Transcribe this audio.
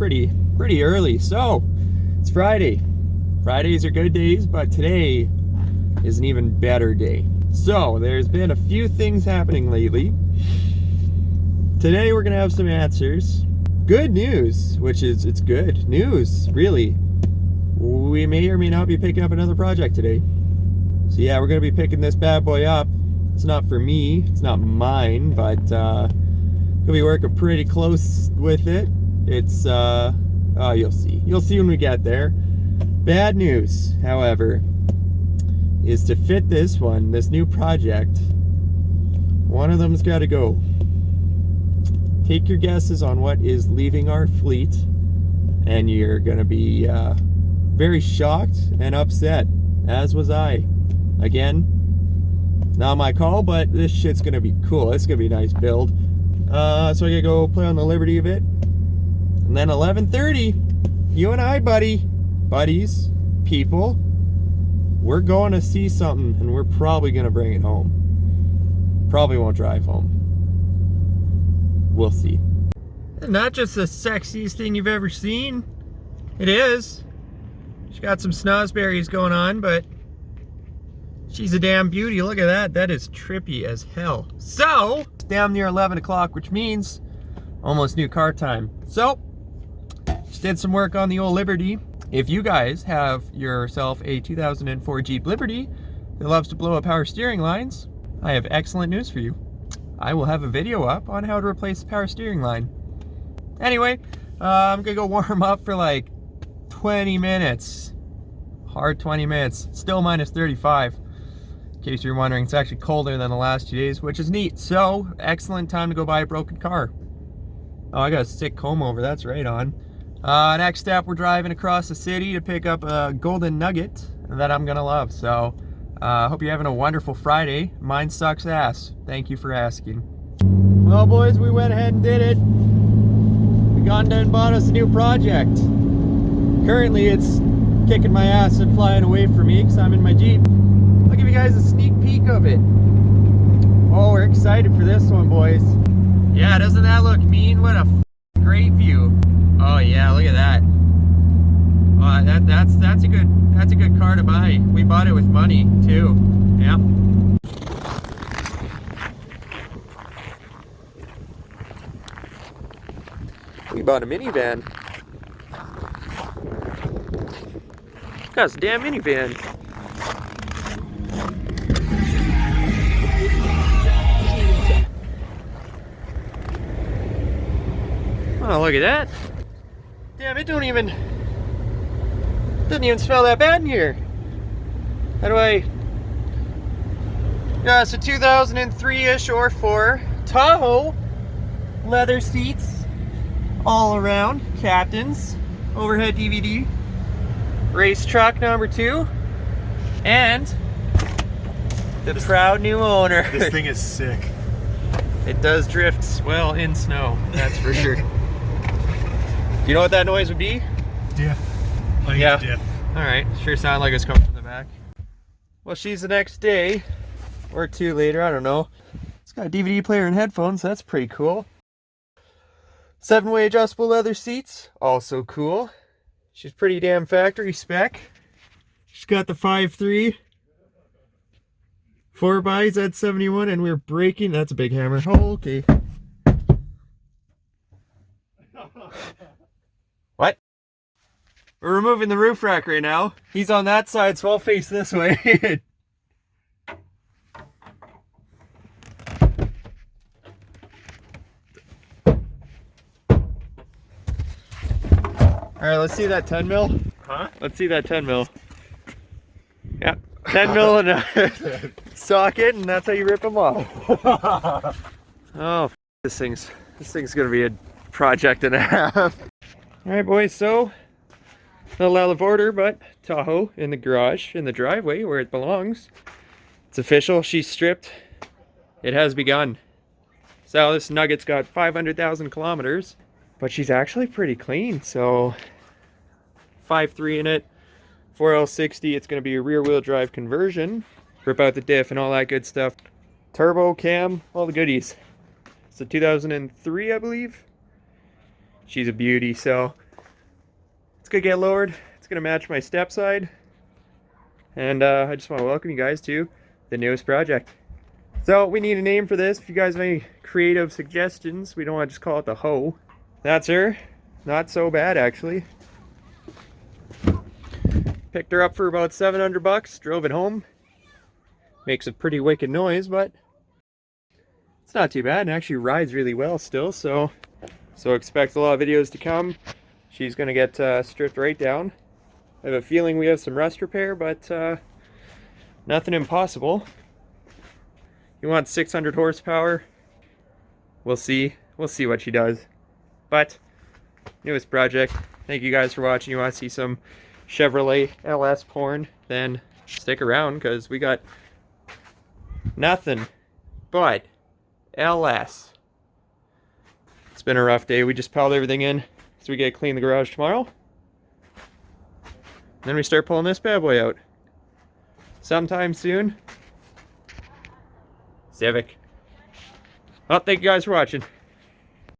pretty early. So it's Friday. Fridays are good days, but today is an even better day. So there's been a few things happening lately. Today we're gonna have some answers. Good news, which is it's good news, really. We may or may not be picking up another project today. So yeah, we're gonna be picking this bad boy up. It's not for me, it's not mine, but gonna be working pretty close with it. It's oh, you'll see when we get there. Bad news, however, is to fit this new project, one of them's got to go. Take your guesses on what is leaving our fleet, and you're gonna be very shocked and upset, as was I. Again, not my call, but this shit's gonna be cool. It's gonna be a nice build. So I gotta go play on the Liberty a bit, and then 11:30, you and I, buddies, people, we're going to see something, and we're probably gonna bring it home. Probably won't drive home. We'll see. Not just the sexiest thing you've ever seen. It is. She's got some snozzberries going on, but she's a damn beauty. Look at that. That is trippy as hell. So, it's damn near 11 o'clock, which means almost new car time. So, just did some work on the old Liberty. If you guys have yourself a 2004 Jeep Liberty that loves to blow up power steering lines, I have excellent news for you. I will have a video up on how to replace the power steering line. Anyway, I'm gonna go warm up for like 20 minutes. Hard 20 minutes. Still minus 35. In case you're wondering, it's actually colder than the last 2 days, which is neat. So, excellent time to go buy a broken car. Oh, I got a sick comb over. That's right on. Next step, we're driving across the city to pick up a golden nugget that I'm gonna love. So, hope you're having a wonderful Friday. Mine sucks ass. Thank you for asking. Well, boys, we went ahead and did it. We gone down and bought us a new project. Currently, it's kicking my ass and flying away from me because I'm in my Jeep. I'll give you guys a sneak peek of it. Oh, we're excited for this one, boys. Yeah, doesn't that look mean? What a great view. Oh yeah, look at that. That's a good car to buy. We bought it with money too. Yeah. We bought a minivan. That's a damn minivan. Oh, look at that. Damn, it doesn't even smell that bad in here. How do I... Yeah, it's a 2003-ish or 4 Tahoe. Leather seats all around. Captains. Overhead DVD. Race truck number 2. And the proud new owner. This thing is sick. It does drift well in snow, that's for sure. You know what that noise would be? Diff. Like yeah. Diff. Alright, sure sounded like it's coming from the back. Well, she's the next day, or 2 later, I don't know. It's got a DVD player and headphones, that's pretty cool. 7-way adjustable leather seats, also cool. She's pretty damn factory spec. She's got the 5.3 4x Z71, and we're braking. That's a big hammer. Oh, okay. What? We're removing the roof rack right now. He's on that side, so I'll face this way. Alright, let's see that 10 mil. Huh? Let's see that 10 mil. Yeah, 10 mil in a socket, and that's how you rip them off. Oh, this thing's gonna be a project and a half. Alright, boys, so not out of order, but Tahoe in the garage, in the driveway where it belongs. It's official, she's stripped. It has begun. So this Nugget's got 500,000 kilometers, but she's actually pretty clean. So 5.3 in it, 4L60. It's going to be a rear wheel drive conversion. Rip out the diff and all that good stuff. Turbo cam, all the goodies. It's a 2003, I believe. She's a beauty. So gonna get lowered. It's gonna match my step side. And I just want to welcome you guys to the newest project. So we need a name for this. If you guys have any creative suggestions, we don't want to just call it the hoe. That's her. Not so bad actually. Picked her up for about $700, drove it home. Makes a pretty wicked noise, but it's not too bad, and actually rides really well still, so expect a lot of videos to come. She's gonna get stripped right down. I have a feeling we have some rust repair, but nothing impossible. You want 600 horsepower? We'll see. We'll see what she does. But newest project. Thank you guys for watching. You want to see some Chevrolet LS porn? Then stick around, because we got nothing but LS. It's been a rough day. We just piled everything in, so we get to clean the garage tomorrow. Then we start pulling this bad boy out. Sometime soon. Civic. Well, thank you guys for watching.